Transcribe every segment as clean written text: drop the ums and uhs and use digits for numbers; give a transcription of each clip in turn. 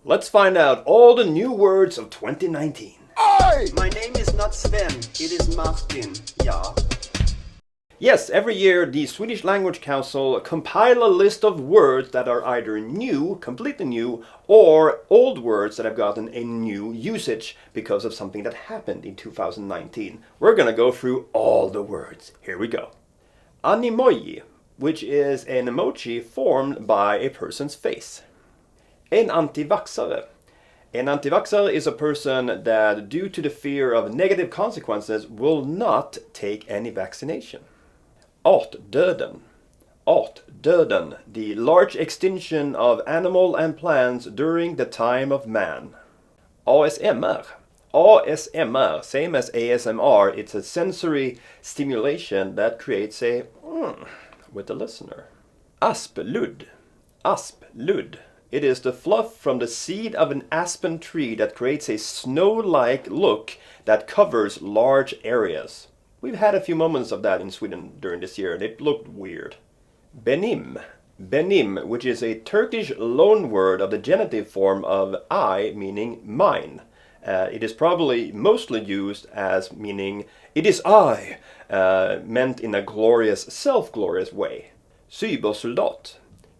Let's find out all the new words of 2019. My name is not Sven, it is Martin, ja. Yes, every year the Swedish Language Council compile a list of words that are either new, completely new, or old words that have gotten a new usage because of something that happened in 2019. We're gonna go through all the words. Here we go. Animoji, which is an emoji formed by a person's face. En antivaxxare. An antivaxxer is a person that, due to the fear of negative consequences, will not take any vaccination. Artdöden. Artdöden, the large extinction of animal and plants during the time of man. ASMR. ASMR, same as ASMR, it's a sensory stimulation that creates a with the listener. Asplud. Asplud. It is the fluff from the seed of an aspen tree that creates a snow-like look that covers large areas. We've had a few moments of that in Sweden during this year and it looked weird. Benim. Benim, which is a Turkish loanword of the genitive form of I, meaning mine. It is probably mostly used as meaning it is I, meant in a glorious, self-glorious way. Cybersoldat.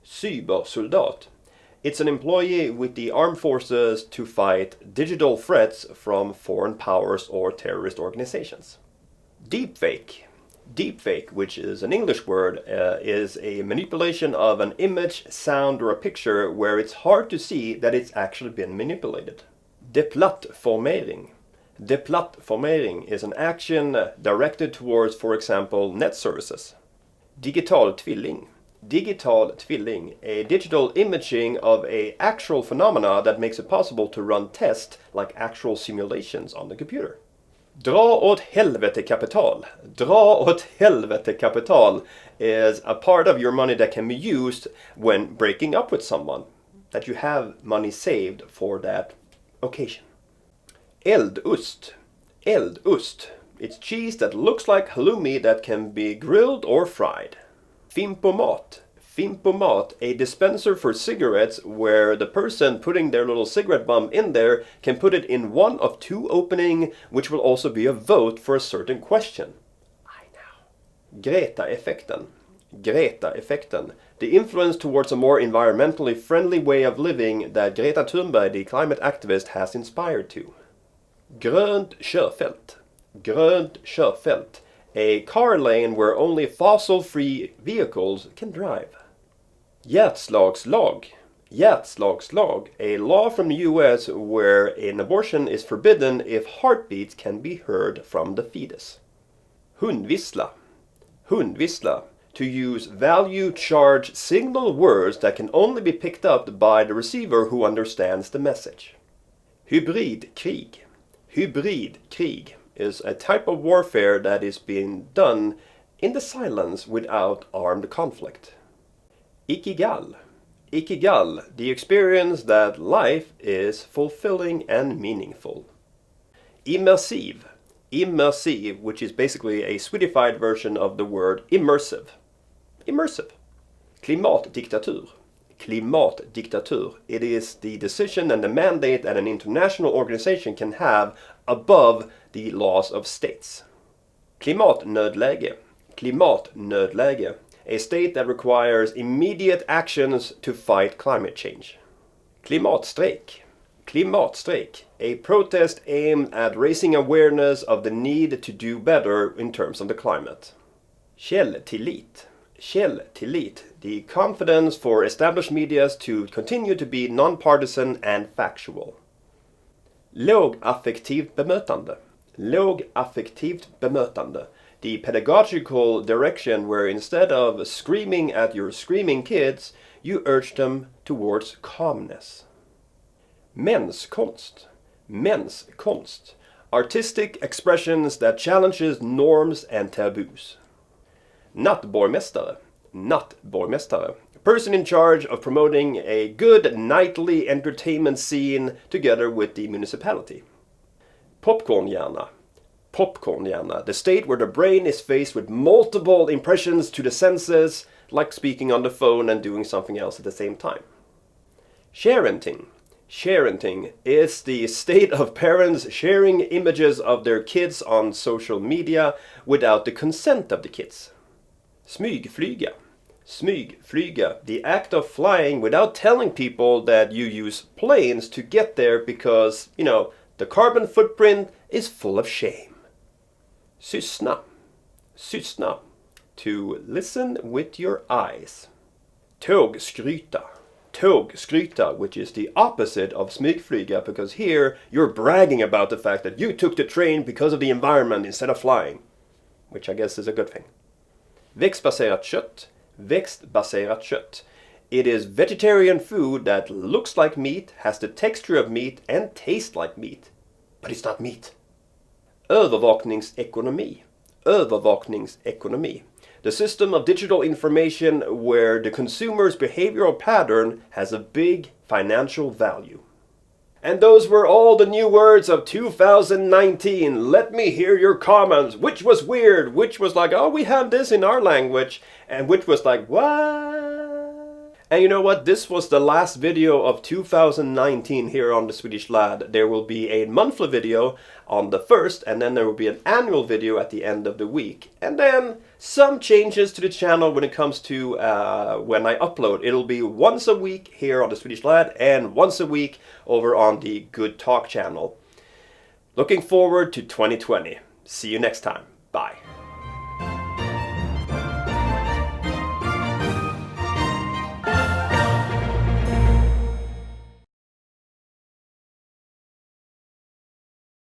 Cybersoldat. It's an employee with the armed forces to fight digital threats from foreign powers or terrorist organizations. Deepfake. Deepfake, which is an English word, is a manipulation of an image, sound, or a picture where it's hard to see that it's actually been manipulated. Deplattformering. Deplattformering is an action directed towards, for example, net services. Digital tvilling. Digital tvilling, a digital imaging of an actual phenomena that makes it possible to run tests like actual simulations on the computer. Dra åt helvete kapital. Dra åt helvete kapital is a part of your money that can be used when breaking up with someone, that you have money saved for that occasion. Eldost. Eldost. It's cheese that looks like halloumi that can be grilled or fried. Fimpomat. Fimpomat, a dispenser for cigarettes where the person putting their little cigarette bum in there can put it in one of two openings, which will also be a vote for a certain question. I know. Greta-effekten. Greta-effekten, the influence towards a more environmentally friendly way of living that Greta Thunberg, the climate activist, has inspired to. Grönt körfält. Grönt körfält. A car lane where only fossil-free vehicles can drive. Hjärtslagslag. Hjärtslagslag, a law from the US where an abortion is forbidden if heartbeats can be heard from the fetus. Hundvissla. Hundvissla, to use value-charged signal words that can only be picked up by the receiver who understands the message. Hybridkrig. Hybridkrig is a type of warfare that is being done in the silence without armed conflict. Ikigal. Ikigal, the experience that life is fulfilling and meaningful. Immersive. Immersive, which is basically a Swedified version of the word immersive. Immersive. Klimatdiktatur. Klimatdiktatur. It is the decision and the mandate that an international organization can have above the laws of states. Klimatnödläge. Klimatnödläge, a state that requires immediate actions to fight climate change. Klimatstrejk. Klimatstrejk, a protest aimed at raising awareness of the need to do better in terms of the climate. Källtillit. Källtillit, the confidence for established medias to continue to be non-partisan and factual. Lågaffektivt bemötande. Lågaffektivt bemötande, the pedagogical direction where instead of screaming at your screaming kids, you urge them towards calmness. Menskonst. Menskonst, artistic expressions that challenges norms and taboos. Nattborgmästare. Nattborgmästare, a person in charge of promoting a good nightly entertainment scene together with the municipality. Popcornhjärna. Popcornhjärna, the state where the brain is faced with multiple impressions to the senses, like speaking on the phone and doing something else at the same time. Sharenting. Sharenting is the state of parents sharing images of their kids on social media without the consent of the kids. Smygflyga. Smygflyga, the act of flying without telling people that you use planes to get there because, the carbon footprint is full of shame. Syssna. Syssna. To listen with your eyes. Tågskryta. Tågskryta, which is the opposite of smygflyga, because here you're bragging about the fact that you took the train because of the environment instead of flying, which I guess is a good thing. Växtbaserat kött. Växtbaserat kött. It is vegetarian food that looks like meat, has the texture of meat and tastes like meat, but it's not meat. Övervakningsekonomi. Övervakningsekonomi. The system of digital information where the consumer's behavioral pattern has a big financial value. And those were all the new words of 2019. Let me hear your comments. Which was weird? Which was like, oh, we have this in our language? And which was like, what? And you know what? This was the last video of 2019 here on the Swedish Lad. There will be a monthly video on the 1st, and then there will be an annual video at the end of the week. And then some changes to the channel when it comes to when I upload. It'll be once a week here on the Swedish Lad and once a week over on the Good Talk channel. Looking forward to 2020. See you next time. Bye.